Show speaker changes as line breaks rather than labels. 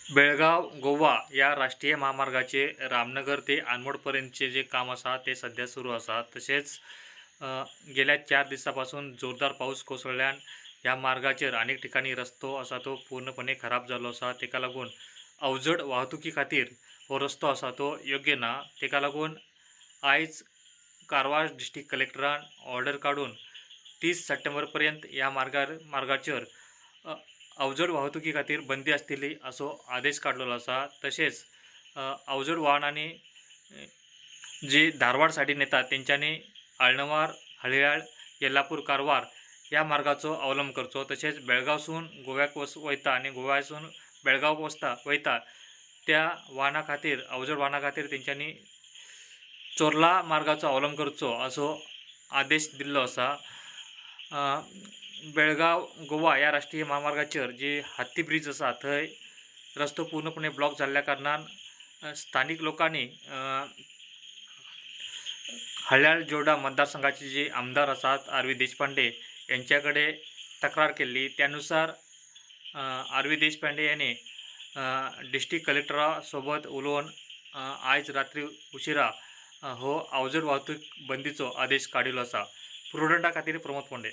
बेळगाव गोवा या राष्ट्रीय महामार्गाचे रामनगर ते आनमोडपर्यंतचे जे काम असा ते सध्या सुरू असा। तसेच अ, गेल्या 4 दिवसापासून जोरदार पाऊस कोसळल्यान ह्या मार्गाचेर अनेक ठिकाणी रस्तो असा तो पूर्णपणे खराब झालो असा। तेका लागून अवजड वाहतुकी खातीर हो रस्तो असा तो योग्य ना। तेका लागून आयज कारवार डिस्ट्रिक्ट कलेक्टरान ऑर्डर काढून 30 सप्टेंबरपर्यंत ह्या मार्गाचेर अवजड वाहतुकी खातीर बंदी आसतली असो आदेश काढलेलो असा। तसेच अवजड वाहनांनी जी धारवाड सायडीन येतात तेंच्यांनी आळणवार, हळयाळ, येल्लापूर, कारवार या मार्गाचो अवलंब करचो। तसेच बेळगावसून गोव्याक वयता आणि गोव्यासून बेळगाव वयता त्या वाहना खातीर अवजड वाहना खातीर तेंच्यांनी चोर्ला मार्गाचो अवलंब करचो असो आदेश दिल्लो असा। बेळगाव गोवा या राष्ट्रीय महामार्गाचेर जी हत्ती ब्रिज असा थंय रस्तो पूर्णपणे ब्लॉक जाल्ल्या कारणान स्थानिक लोकांनी हळयाळ जोडा मतदारसंघाचे जे आमदार आसात आर.व्ही. देशपांडे यांच्याकडे तक्रार केली। त्यानुसार आर.व्ही. देशपांडे यांनी डिस्ट्रिक्ट कलेक्टरासोबत उलोवन आयज रात्री उशिरा हो अवजड वाहतूक बंदीचो आदेश काडिल्लो असा। प्रुडंटा खातीर प्रमोद पोंडे।